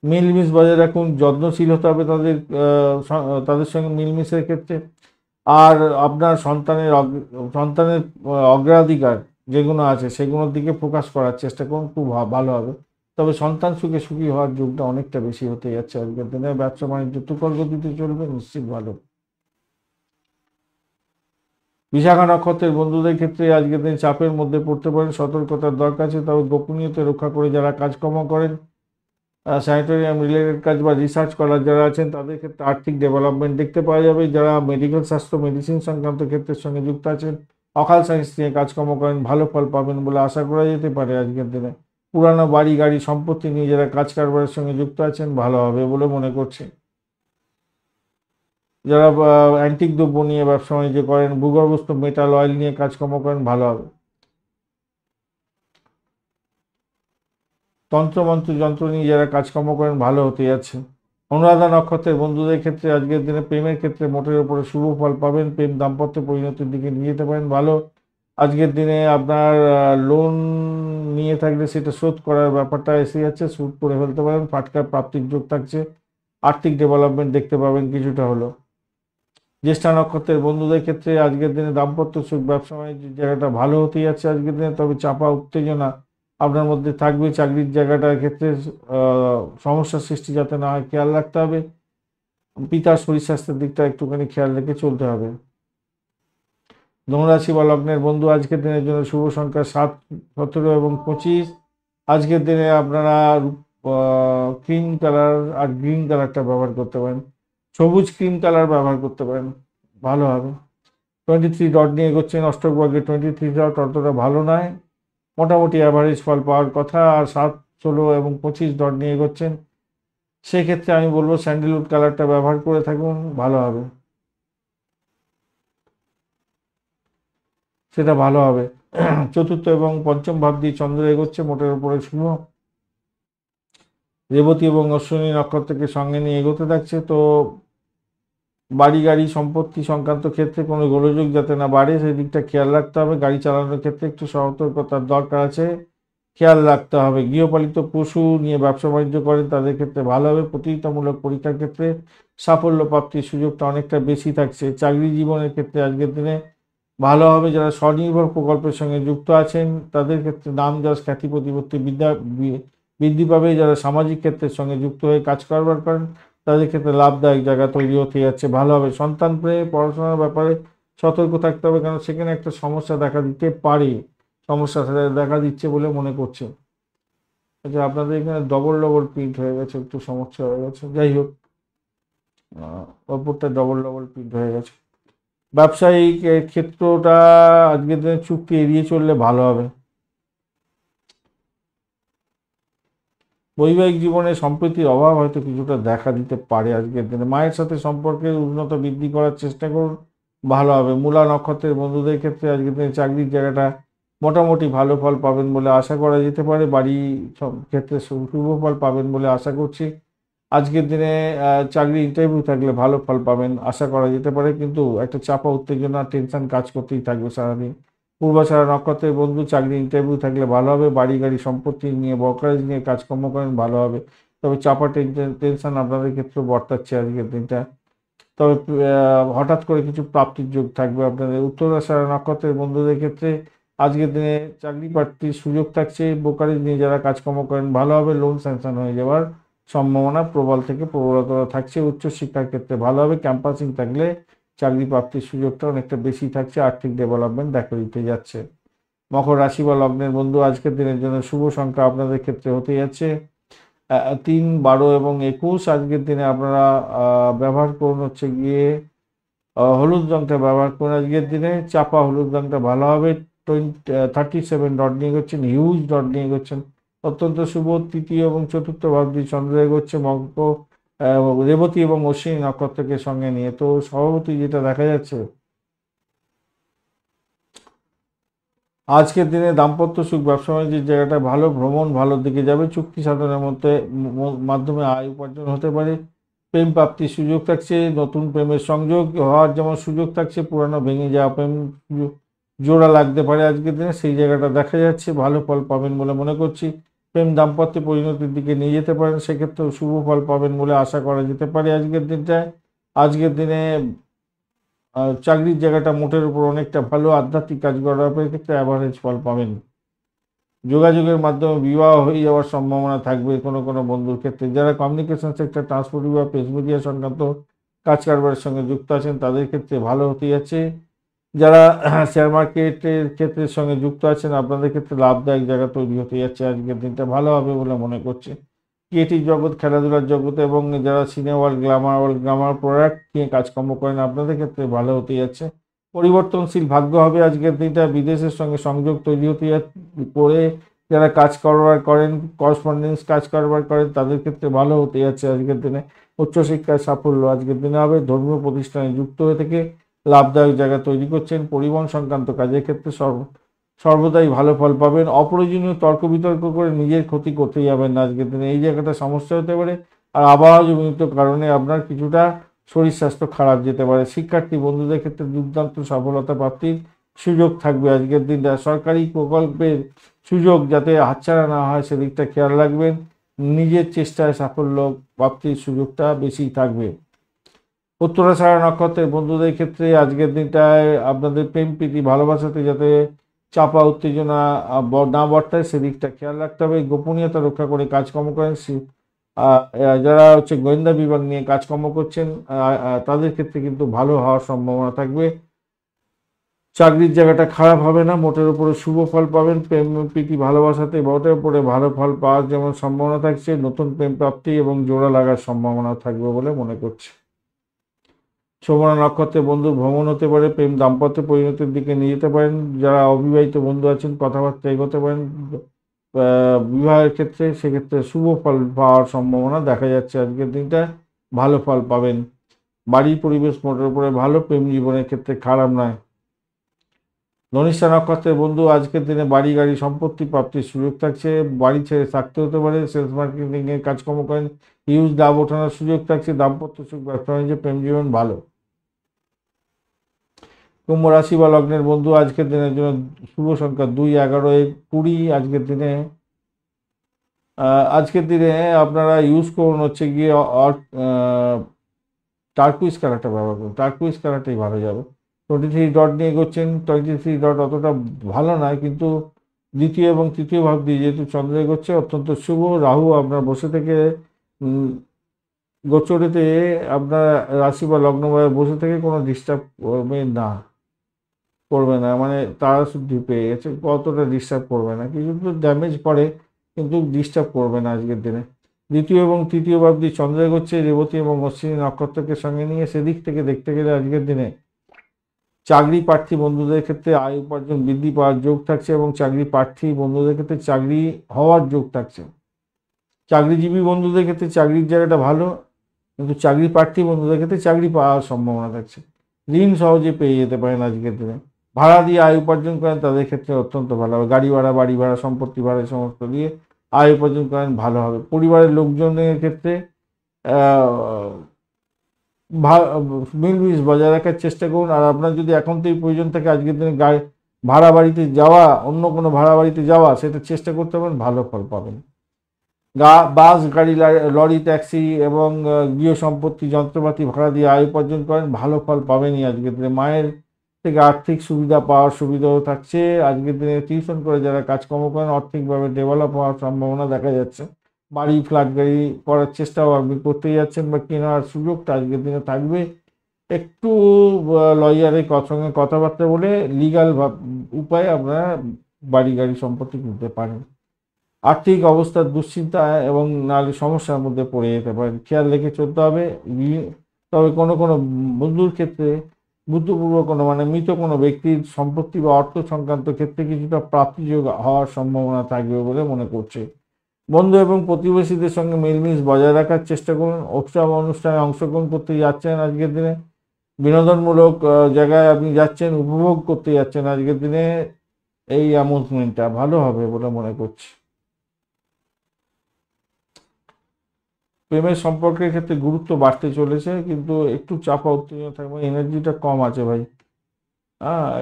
মিলমিশ বজায় রাখুন, যত্নশীল হতে হবে তাদের সঙ্গে মিলমিশের ক্ষেত্রে। আর আপনার সন্তানের অগ্রাধিকার যেগুলো আছে সেগুলোর দিকে ফোকাস করার চেষ্টা করুন, খুব ভালো হবে। তবে সন্তান সুখে সুখী হওয়ার যোগটা অনেকটা বেশি হতে যাচ্ছে আজকের দিনে। ব্যবসা বাণিজ্য তুখর গতিতে চলবে, নিশ্চিত ভালো। বিশাখা নক্ষত্রের বন্ধুদের ক্ষেত্রে আজকের দিন চাপের মধ্যে পড়তে পারেন, সতর্কতার দরকার আছে। তবে গোপনীয়তা রক্ষা করে যারা কাজকর্ম করেন, স্যানিটোরিয়াম রিলেটেড কাজ বা রিসার্চ করার যারা আছেন, তাদের ক্ষেত্রে আর্থিক ডেভেলপমেন্ট দেখতে পাওয়া যাবে। যারা মেডিকেল স্বাস্থ্য, মেডিসিন সংক্রান্ত ক্ষেত্রের সঙ্গে যুক্ত আছেন, অকাল সায়েন্স নিয়ে কাজকর্ম করেন, ভালো ফল পাবেন বলে আশা করা যেতে পারে আজকের দিনে। পুরানো বাড়ি গাড়ি সম্পত্তি নিয়ে যারা কাজ কারবারের সঙ্গে যুক্ত আছেন, ভালো হবে বলে মনে করছে। যারা অ্যান্টিক দ্রব্য নিয়ে ব্যবসা বাণিজ্য করেন, ভূগর্ভস্থ মেটাল অয়েল নিয়ে কাজকর্ম করেন, ভালো হবে। তন্ত্রমন্ত্র যন্ত্র নিয়ে যারা কাজকর্ম করেন, ভালো হতে যাচ্ছে। অনুরাধা নক্ষত্রের বন্ধুদের ক্ষেত্রে আজকের দিনে প্রেমের ক্ষেত্রে মোটের উপরে শুভ ফল পাবেন। প্রেম দাম্পত্য পরিণতির দিকে নিয়ে যেতে পারেন, ভালো। আজকের দিনে আপনার লোন নিয়ে থাকলে সেটা শোধ করার ব্যাপারটা এসে যাচ্ছে, শোধ করে ফেলতে পারেন। ফাটকার প্রাপ্তির যোগ থাকছে, আর্থিক ডেভেলপমেন্ট দেখতে পাবেন কিছুটা হলো। জ্যেষ্ঠা নক্ষত্রের বন্ধুদের ক্ষেত্রে আজকের দিনে দাম্পত্য সুখ, ব্যবসা বাণিজ্যের জায়গাটা ভালো হতেই যাচ্ছে আজকের দিনে। তবে চাপা উত্তেজনা আপনার মধ্যে থাকবে। চাকরির জায়গাটার ক্ষেত্রে সমস্যার সৃষ্টি যাতে না হয় খেয়াল রাখতে হবে। পিতার শরীর স্বাস্থ্যের দিকটা একটুখানি খেয়াল রেখে চলতে হবে। ধনুরাশি বা লগ্নের বন্ধু আজকের দিনের জন্য শুভ সংখ্যা 7, 17 এবং 25। আজকের দিনে আপনারা ক্রিম কালার আর গ্রিন কালারটা ব্যবহার করতে পারেন, সবুজ ক্রিম কালার ব্যবহার করতে পারেন, ভালো হবে। 23 ডট নিয়ে এগোচ্ছেন, অষ্টক বর্গে 23 ডট অতটা ভালো নয়, মোটামুটি অ্যাভারেজ ফল পাওয়ার কথা। আর 7, 16 এবং 25 ডট নিয়ে এগোচ্ছেন, সেক্ষেত্রে আমি বলবো স্যান্ডেলউড কালারটা ব্যবহার করে থাকুন, ভালো হবে, সেটা ভালো হবে। চতুর্থ এবং পঞ্চম ভাব দিয়ে চন্দ্র এগোচ্ছে, মোটের উপরে শুভ। রেবতী এবং অশ্বিনী নক্ষত্রকে সঙ্গে নিয়ে এগোতে থাকছে। তো বাড়ি গাড়ি সম্পত্তি সংক্রান্ত ক্ষেত্রে কোনো গোলযোগ যাতে না বাড়ে সেই দিকটা খেয়াল রাখতে হবে। গাড়ি চালানোর ক্ষেত্রে একটু সতর্কতার দরকার আছে, খেয়াল রাখতে হবে। গৃহপালিত পশু নিয়ে ব্যবসা বাণিজ্য করেন তাদের ক্ষেত্রে ভালো হবে। প্রতিযোগিতামূলক পরীক্ষার ক্ষেত্রে সাফল্য প্রাপ্তির সুযোগটা অনেকটা বেশি থাকছে। চাকরি জীবনের ক্ষেত্রে আজকের দিনে ভালো হবে। যারা স্বনির্ভর প্রকল্পের সঙ্গে যুক্ত আছেন তাদের ক্ষেত্রে নাম যশ খ্যাতি প্রতিপত্তি বৃদ্ধি পাবে। যারা সামাজিক ক্ষেত্রের সঙ্গে যুক্ত হয়ে কাজ কারবার করেন তাদের ক্ষেত্রে লাভদায়ক জায়গা তৈরি হতে যাচ্ছে, ভালো হবে। সন্তান পেয়ে পড়াশোনার ব্যাপারে সতর্ক থাকতে হবে, কারণ সেখানে একটা সমস্যা দেখা দিতে পারে, সমস্যা দেখা দিচ্ছে বলে মনে করছে। আচ্ছা, আপনাদের এখানে ডবল ডবল প্রিন্ট হয়ে গেছে, একটু সমস্যা হয়ে গেছে, যাই হোক, ওপরটা ডবল ডবল প্রিন্ট হয়ে গেছে। ব্যবসায়িক ক্ষেত্রটা আজকের দিনে চুক্তি এড়িয়ে চললে ভালো হবে। বৈবাহিক জীবনে সম্প্রীতির অভাব হয়তো কিছুটা দেখা দিতে পারে আজকের দিনে। মায়ের সাথে সম্পর্কের উন্নত বৃদ্ধি করার চেষ্টা করুন, ভালো হবে। মূলা নক্ষত্রের বন্ধুদের ক্ষেত্রে আজকের দিনে চাকরির জায়গাটা মোটামুটি ভালো ফল পাবেন বলে আশা করা যেতে পারে। বাড়ি ক্ষেত্রে শুভ ফল পাবেন বলে আশা করছি। আজকের দিনে চাকরি ইন্টারভিউ থাকলে ভালো ফল পাবেন আশা করা যেতে পারে, কিন্তু একটা চাপা উত্তেজনা টেনশন কাজ করতেই থাকবে সারাদিন। পূর্বাষাঢ়া নক্ষত্রের বন্ধু চাকরি ইন্টারভিউ থাকলে ভালো হবে। বাড়ি গাড়ি সম্পত্তি নিয়ে ব্রোকারেজ নিয়ে কাজকর্ম করেন, ভালো হবে। তবে চাপা টেনশন আপনাদের ক্ষেত্রে বর্তাচ্ছে আজকের দিনটা। তবে হঠাৎ করে কিছু প্রাপ্তির যোগ থাকবে আপনাদের। উত্তরাষাঢ়া নক্ষত্রের বন্ধুদের ক্ষেত্রে আজকের দিনে চাকরি প্রার্থীর সুযোগ থাকছে। ব্রোকারেজ নিয়ে যারা কাজকর্ম করেন ভালো হবে। লোন স্যাংশন হয়ে যাওয়ার সম্ভাবনা প্রবল থেকে প্রবলতর থাকছে। উচ্চশিক্ষার ক্ষেত্রে ভালো হবে। ক্যাম্পাসিং থাকলে চাকরি প্রাপ্তির সুযোগটা অনেকটা বেশি থাকছে। আর্থিক ডেভেলপমেন্ট দেখা দিতে যাচ্ছে। মকর রাশি বা লগ্নের বন্ধু আজকের দিনের জন্য শুভ সংখ্যা আপনাদের ক্ষেত্রে হতে যাচ্ছে 3, 12 এবং 21। আজকের দিনে আপনারা ব্যবহার করুন হচ্ছে গিয়ে হলুদ রংটা ব্যবহার করুন আজকের দিনে, চাপা হলুদ রংটা ভালো হবে। 37 ডট নিয়ে এগোচ্ছেন, হিউজ ডট নিয়ে এগোচ্ছেন, অত্যন্ত শুভ। তৃতীয় এবং চতুর্থ ভাব দিয়ে চন্দ্র এগোচ্ছে রেবতী এবং অশ্বিনী নক্ষত্রকে সঙ্গে নিয়ে। তো স্বভাবতই যেটা দেখা যাচ্ছে আজকের দিনে দাম্পত্য সুখ, ব্যবসা বাণিজ্যের জায়গাটা ভালো, ভ্রমণ ভালোর দিকে যাবে। চুক্তি সাধনের মাধ্যমে আয় উপার্জন হতে পারে। প্রেম প্রাপ্তির সুযোগ থাকছে, নতুন প্রেমের সংযোগ হওয়ার যেমন সুযোগ থাকছে, পুরানো ভেঙে যাওয়া প্রেম জোড়া লাগতে পারে আজকের দিনে, সেই জায়গাটা দেখা যাচ্ছে। ভালো ফল পাবেন বলে মনে করছি। প্রেম দাম্পত্য পরিণতির দিকে নিয়ে যেতে পারেন, সেক্ষেত্রেও শুভ ফল পাবেন বলে আশা করা যেতে পারে আজকের দিনটায়। আজকের দিনে চাকরির জায়গাটা মোটের উপর অনেকটা ভালো। আধ্যাত্মিক কাজ করার ক্ষেত্রে অ্যাভারেজ ফল পাবেন। যোগাযোগের মাধ্যমে বিবাহ হয়ে যাওয়ার সম্ভাবনা থাকবে কোনো কোনো বন্ধুর ক্ষেত্রে। যারা কমিউনিকেশন সেক্টর, ট্রান্সপোর্ট বা প্রেস মিডিয়া সংক্রান্ত কাজ কারবারের সঙ্গে যুক্ত আছেন তাদের ক্ষেত্রে ভালো হতে যাচ্ছে। যারা শেয়ার মার্কেটের ক্ষেত্রের সঙ্গে যুক্ত আছেন আপনাদের ক্ষেত্রে লাভদায়ক জায়গা তৈরি হতে যাচ্ছে। আজকের দিনটা ভালো হবে বলে মনে করছে। ক্রিয়েটিভ জগৎ, খেলাধুলার জগৎ এবং যারা সিনেমা ওয়ার্ল্ড, গ্ল্যামার প্রোডাক্ট নিয়ে কাজকর্ম করেন আপনাদের ক্ষেত্রে ভালো হতে যাচ্ছে। পরিবর্তনশীল ভাগ্য হবে আজকের দিনটা। বিদেশের সঙ্গে সংযোগ তৈরি হতে করে যারা কাজ কারবার করেন, করসপন্ডেন্স কাজ কারবার করেন তাদের ক্ষেত্রে ভালো হতে যাচ্ছে আজকের দিনে। উচ্চশিক্ষায় সাফল্য আজকের দিনে হবে। ধর্মীয় প্রতিষ্ঠানে যুক্ত হয়ে থেকে লাভদায়ক জায়গা তৈরি করছেন। পরিবহন সংক্রান্ত কাজের ক্ষেত্রে সর্বদাই ভালো ফল পাবেন। অপ্রয়োজনীয় তর্ক বিতর্ক করে নিজের ক্ষতি করতে যাবেন না আজকের দিনে, এই জায়গাটা সমস্যা হতে পারে। আর আবহাওয়াজনিত কারণে আপনার কিছুটা শরীর স্বাস্থ্য খারাপ যেতে পারে। শিক্ষার্থী বন্ধুদের ক্ষেত্রে দুর্দান্ত সফলতা প্রাপ্তির সুযোগ থাকবে আজকের দিনটা। সরকারি প্রকল্পের সুযোগ যাতে হাতছাড়া না হয় সেদিকটা খেয়াল রাখবেন। নিজের চেষ্টায় সাফল্য প্রাপ্তির সুযোগটা বেশি থাকবে। উত্তরাষাঢ়া নক্ষত্রের বন্ধুদের ক্ষেত্রে আজকের দিনটায় আপনাদের প্রেম প্রীতি ভালোবাসাতে যাতে চাপা উত্তেজনা না বর্তায় সেদিকটা খেয়াল রাখতে হবে। গোপনীয়তা রক্ষা করে কাজকর্ম করেন। যারা হচ্ছে গোয়েন্দা বিভাগ নিয়ে কাজকর্ম করছেন তাদের ক্ষেত্রে কিন্তু ভালো হওয়ার সম্ভাবনা থাকবে। চাকরির জায়গাটা খারাপ হবে না, মোটের উপরে শুভ ফল পাবেন। প্রেম প্রীতি ভালোবাসাতে মোটের উপরে ভালো ফল পাওয়ার যেমন সম্ভাবনা থাকছে, নতুন প্রেম প্রাপ্তি এবং জোড়া লাগার সম্ভাবনা থাকবে বলে মনে করছে। শোভনা নক্ষত্রে বন্ধু ভ্রমণ হতে পারে, প্রেম দাম্পত্য পরিণতির দিকে নিয়ে যেতে পারেন। যারা অবিবাহিত বন্ধু আছেন কথাবার্তা এগোতে পারেন বিবাহের ক্ষেত্রে, সেক্ষেত্রে শুভ ফল পাওয়ার সম্ভাবনা দেখা যাচ্ছে। আজকের দিনটা ভালো ফল পাবেন। বাড়ির পরিবেশ মোটের উপরে ভালো, প্রেম জীবনের ক্ষেত্রে খারাপ নয়। ধনিষ্ঠা নক্ষত্রের বন্ধু আজকের দিনে বাড়ি গাড়ি সম্পত্তি প্রাপ্তির সুযোগ থাকছে। বাড়ি ছেড়ে থাকতে হতে পারে। সেলস মার্কেটিং এর কাজকর্ম করেন, হিউজ লাভ ওঠানোর সুযোগ থাকছে। দাম্পত্য সুখ, ব্যবসা বাণিজ্য, প্রেম জীবন ভালো। কুম্ভ রাশি বা লগ্নের বন্ধু আজকের দিনের জন্য শুভ সংখ্যা 2, 11, 20। আজকের দিনে আপনারা ইউজ করুন হচ্ছে গিয়ে টার্কুইজ কালারটা ব্যবহার করুন। টার্কুইজ কালারটাই ভালো যাবে। 23 ডট নিয়ে এগোচ্ছেন। 23 ডট অতটা ভালো নয়, কিন্তু দ্বিতীয় এবং তৃতীয় ভাব দিয়ে যেহেতু চন্দ্র এগোচ্ছে অত্যন্ত শুভ। রাহু আপনার বসে থেকে গোচরেতে আপনার রাশি বা লগ্ন বসে থেকে কোনো ডিস্টার্ব করবে না, মানে তারা শুদ্ধি পেয়ে গেছে, কতটা ডিস্টার্ব করবে না, কিছু তো ড্যামেজ করে কিন্তু ডিস্টার্ব করবে না আজকের দিনে। দ্বিতীয় এবং তৃতীয় ভাবটি চন্দ্র এগোচ্ছে রেবতী এবং অশ্বিনী নক্ষত্রকে সঙ্গে নিয়ে। সেদিক থেকে দেখতে গেলে আজকের দিনে চাকরি প্রার্থী বন্ধুদের ক্ষেত্রে আয় উপার্জন বৃদ্ধি পাওয়ার যোগ থাকছে এবং চাকরি প্রার্থী বন্ধুদের ক্ষেত্রে চাকরি হওয়ার যোগ থাকছে। চাকরিজীবী বন্ধুদের ক্ষেত্রে চাকরির জায়গাটা ভালো, কিন্তু চাকরি প্রার্থী বন্ধুদের ক্ষেত্রে চাকরি পাওয়ার সম্ভাবনা থাকছে। ঋণ সহজে পেয়ে যেতে পারেন আজকের দিনে। ভাড়া দিয়ে আয় উপার্জন করেন তাদের ক্ষেত্রে অত্যন্ত ভালো হবে। গাড়ি ভাড়া, বাড়ি ভাড়া, সম্পত্তি ভাড়া সমস্ত দিয়ে আয় উপার্জন করেন ভালো হবে। পরিবারের লোকজনের ক্ষেত্রে মিলমিশ বজায় রাখার চেষ্টা করুন। আর আপনার যদি এখন থেকেই প্রয়োজন থাকে আজকের দিনে ভাড়া বাড়িতে যাওয়া, অন্য কোনো ভাড়া বাড়িতে যাওয়া, সেটা চেষ্টা করতে পারেন, ভালো ফল পাবেন। বাস, গাড়ি, লরি, ট্যাক্সি এবং গৃহ সম্পত্তি যন্ত্রপাতি ভাড়া দিয়ে আয় উপার্জন করেন, ভালো ফল পাবেনই আজকের দিনে। মায়ের থেকে আর্থিক সুবিধা পাওয়ার সুবিধাও থাকছে। আজকের দিনে টিউশন করে যারা কাজকর্ম করেন আর্থিকভাবে ডেভেলপ হওয়ার সম্ভাবনা দেখা যাচ্ছে। বাড়ি, ফ্ল্যাট, গাড়ি করার চেষ্টাও আপনি করতেই যাচ্ছেন বা কেনার সুযোগটা আজকের দিনে থাকবে। একটু লয়ারের সঙ্গে কথাবার্তা বলে লিগাল উপায়ে আপনারা বাড়ি, গাড়ি, সম্পত্তি কিনতে পারেন। আর্থিক অবস্থার দুশ্চিন্তা এবং নাহলে সমস্যার মধ্যে পড়ে যেতে পারেন, খেয়াল রেখে চলতে হবে। তবে কোনো কোনো বন্ধুর ক্ষেত্রে বুদ্ধপূর্ব কোনো মানে মৃত কোনো ব্যক্তির সম্পত্তি বা অর্থ সংক্রান্ত ক্ষেত্রে কিছুটা প্রাপ্তিযোগ হওয়ার সম্ভাবনা থাকবে বলে মনে করছে। বন্ধু এবং প্রতিবেশীদের সঙ্গে মিলমিশ বজায় রাখার চেষ্টা করুন। উৎসব অনুষ্ঠানে অংশগ্রহণ করতে যাচ্ছেন আজকের দিনে, বিনোদনমূলক জায়গায় আপনি যাচ্ছেন, উপভোগ করতে যাচ্ছেন আজকের দিনে, এই অ্যামুজমেন্টটা ভালো হবে বলে মনে করছি। প্রেমের সম্পর্কের ক্ষেত্রে গুরুত্ব বাড়তে চলেছে, কিন্তু একটু চাপা উত্তেজনা থাকবে, এনার্জিটা কম আছে ভাই।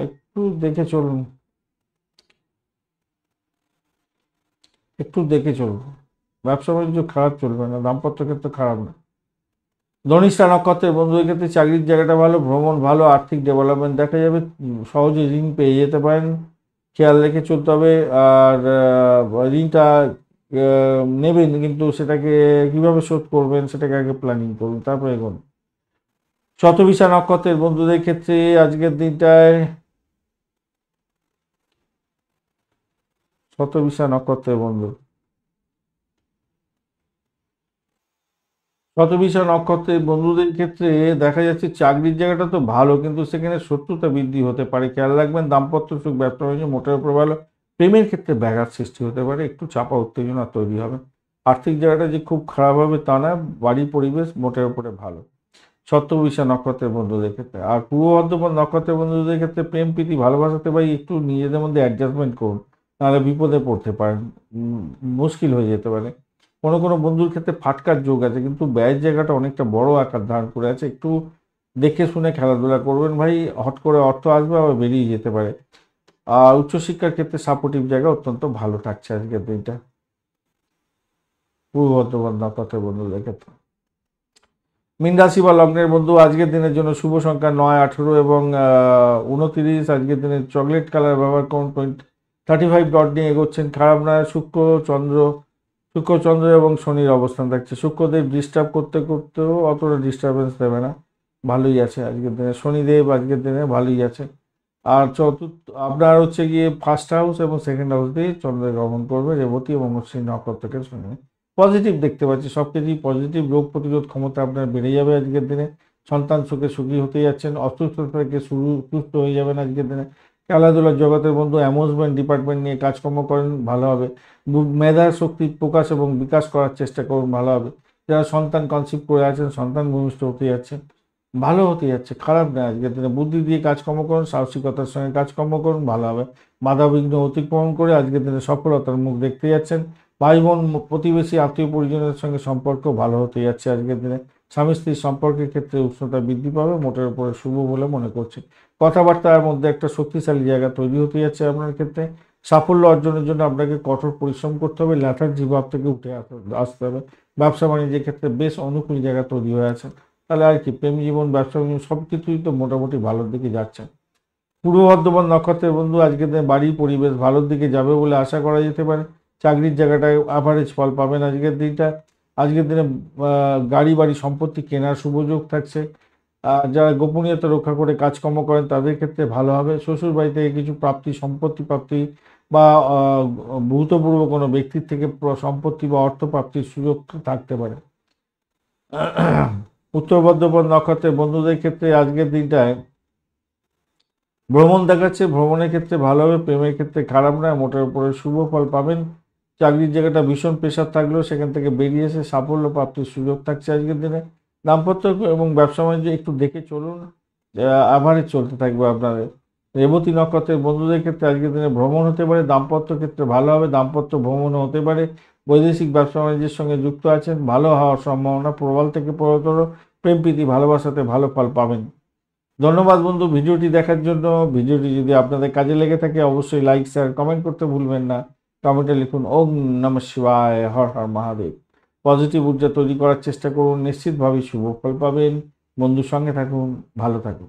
একটু দেখে চলুন, একটু দেখে চলুন। ব্যবসা বাণিজ্য খারাপ চলবে না, দাম্পত্য ক্ষেত্রে খারাপ না। ধনিষ্ঠা নক্ষত্রের বন্ধুদের ক্ষেত্রে চাকরির জায়গাটা ভালো, ভ্রমণ ভালো, আর্থিক ডেভেলপমেন্ট দেখা যাবে, সহজে ঋণ পেয়ে যেতে পারেন, খেয়াল রেখে চলতে হবে। আর ঋণটা নেবেন, কিন্তু সেটাকে কিভাবে শোধ করবেন সেটাকে আগে প্ল্যানিং করুন, তারপরে এগোন। শতবিশা নক্ষত্রের বন্ধুদের ক্ষেত্রে আজকের দিনটায় শতবিশা নক্ষত্রের বন্ধু শতবিশা নক্ষত্রের বন্ধুদের ক্ষেত্রে দেখা যাচ্ছে চাকরির জায়গাটা তো ভালো, কিন্তু সেখানে শত্রুতা বৃদ্ধি হতে পারে, খেয়াল রাখবেন। দাম্পত্য সুখ, ব্যবসা বাণিজ্য মোটের উপর ভালো। প্রেমের ক্ষেত্রে ব্যাঘাত সৃষ্টি হতে পারে, একটু চাপা উত্তেজনা তৈরি হবে। আর্থিক জায়গাটা যে খুব খারাপ হবে তা না, বাড়ির পরিবেশ মোটের উপরে ভালো শতবিশা নক্ষত্রের বন্ধুদের ক্ষেত্রে। আর পূর্ব বর্ধমান নক্ষত্রের বন্ধুদের ক্ষেত্রে প্রেম প্রীতি ভালোবাসাতে ভাই একটু নিজেদের মধ্যে অ্যাডজাস্টমেন্ট করুন, নাহলে বিপদে পড়তে পারেন, মুশকিল হয়ে যেতে পারে। কোনো কোনো বন্ধুর ক্ষেত্রে ফাটকার যোগ আছে, কিন্তু ব্যয়ের জায়গাটা অনেকটা বড় আকার ধারণ করে আছে, একটু দেখে শুনে খেলাধুলা করবেন ভাই, হট করে অর্থ আসবে আবার বেরিয়ে যেতে পারে। আর উচ্চশিক্ষার ক্ষেত্রে সাপোর্টিভ জায়গা অত্যন্ত ভালো থাকছে আজকের দিনটা পূর্ব বর্ধমান নক্ষত্রের বন্ধুদের ক্ষেত্রে। মীন রাশি বা লগ্নের বন্ধু আজকের দিনের জন্য শুভ সংখ্যা 9, 18 এবং 29। আজকের দিনে চকলেট কালার ব্যবহার করুন। 35 ডট নিয়ে এগোচ্ছেন। খারাপ নয়। শুক্র চন্দ্র এবং শনির অবস্থান থাকছে। শুক্রদেব ডিস্টার্ব করতে করতেও অতটা ডিস্টারবেন্স দেবে না, ভালোই আছে আজকের দিনে। শনিদেব আজকের দিনে ভালোই আছে। আর চতুর্থ আপনার হচ্ছে গিয়ে ফার্স্ট হাউস এবং সেকেন্ড হাউস দিয়ে চন্দ্র গমন করবে রেবতী এবং অশ্বিনী নক্ষত্রকে শনি। পজিটিভ দেখতে পাচ্ছি, সব কিছুই পজিটিভ। রোগ প্রতিরোধ ক্ষমতা আপনার বেড়ে যাবে আজকের দিনে। সন্তান সুখে সুখী হতে যাচ্ছেন। অসুস্থতা থেকে সুস্থ হয়ে যাবেন আজকের দিনে। খেলাধুলার জগতের বন্ধু অ্যামুজমেন্ট ডিপার্টমেন্ট নিয়ে কাজকর্ম করেন, ভালো হবে। মেধার শক্তি প্রকাশ এবং বিকাশ করার চেষ্টা করুন, ভালো হবে। যারা সন্তান কনসিভ করে আছেন, সন্তান ভূমিষ্ঠ হতে যাচ্ছেন, ভালো হতে যাচ্ছে, খারাপ না। আজকের দিনে বুদ্ধি দিয়ে কাজকর্ম করুন, সাহসিকতার সঙ্গে কাজকর্ম করুন, ভালো হবে। বাধা বিঘ্ন অতিক্রমণ করে আজকের দিনে সফলতার মুখ দেখতে যাচ্ছেন। ভাই বোন, প্রতিবেশী, আত্মীয় পরিজনের সঙ্গে সম্পর্ক ভালো হতে যাচ্ছে আজকের দিনে। স্বামী স্ত্রীর সম্পর্কের ক্ষেত্রে উষ্ণতা বৃদ্ধি পাবে, মোটের উপরে শুভ বলে মনে করছি। কথাবার্তার মধ্যে একটা শক্তিশালী জায়গা তৈরি হতে যাচ্ছে আপনার ক্ষেত্রে। সাফল্য অর্জনের জন্য আপনাকে কঠোর পরিশ্রম করতে হবে, ল্যাথার্জি ভাব থেকে উঠে আসতে হবে। ব্যবসা বাণিজ্যের ক্ষেত্রে বেশ অনুকূল জায়গা তৈরি হয়ে আছে। তাহলে আর কি, প্রেম জীবন, ব্যবসা জীবন সব কিছুই তো মোটামুটি ভালোর দিকে যাচ্ছে। পূর্ব বর্ধমান নক্ষত্রের বন্ধু আজকের দিনে বাড়ি পরিবেশ ভালোর দিকে যাবে বলে আশা করা যেতে পারে। চাকরির জায়গাটায় অ্যাভারেজ ফল পাবেন আজকের দিনটা। আজকের দিনে গাড়ি বাড়ি সম্পত্তি কেনার শুভযোগ থাকছে। যারা গোপনীয়তা রক্ষা করে কাজকর্ম করেন তাদের ক্ষেত্রে ভালো হবে। শ্বশুর বাড়ি থেকে কিছু প্রাপ্তি, সম্পত্তি প্রাপ্তি বা ভূতপূর্ব কোনো ব্যক্তির থেকে সম্পত্তি বা অর্থ প্রাপ্তির সুযোগ থাকতে পারে। উত্তর বর্ধমান নক্ষত্রের বন্ধুদের ক্ষেত্রে আজকের দিনটায় ভ্রমণ দেখাচ্ছে, ভ্রমণের ক্ষেত্রে ভালো হবে। প্রেমের ক্ষেত্রে খারাপ নয়, মোটের উপরে শুভ ফল পাবেন। চাকরির জায়গাটা ভীষণ প্রেশার থাকলেও সেখান থেকে বেরিয়ে এসে সাফল্য প্রাপ্তির সুযোগ থাকছে আজকের দিনে। দাম্পত্য এবং ব্যবসা বাণিজ্য একটু দেখে চলুন, অ্যাভারেজ চলতে থাকবে আপনাদের। রেবতী নক্ষত্রের বন্ধুদের ক্ষেত্রে আজকের দিনে ভ্রমণ হতে পারে, দাম্পত্য ক্ষেত্রে ভালো হবে, দাম্পত্য ভ্রমণও হতে পারে। বৈদেশিক ব্যবসা বাণিজ্যের সঙ্গে যুক্ত আছেন, ভালো হওয়ার সম্ভাবনা প্রবল থেকে প্রবলতর। প্রেম প্রীতি ভালোবাসাতে ভালো ফল পাবেন। ধন্যবাদ বন্ধু ভিডিওটি দেখার জন্য। ভিডিওটি যদি আপনাদের কাজে লেগে থাকে অবশ্যই লাইক শেয়ার কমেন্ট করতে ভুলবেন না। কমেন্টে লিখুন ওম নমঃ শিবায়, হর হর মহাদেব। পজিটিভ ঊর্জা তৈরি করার চেষ্টা করুন, নিশ্চিতভাবেই শুভ ফল পাবেন। বন্ধুর সঙ্গে থাকুন, ভালো থাকুন।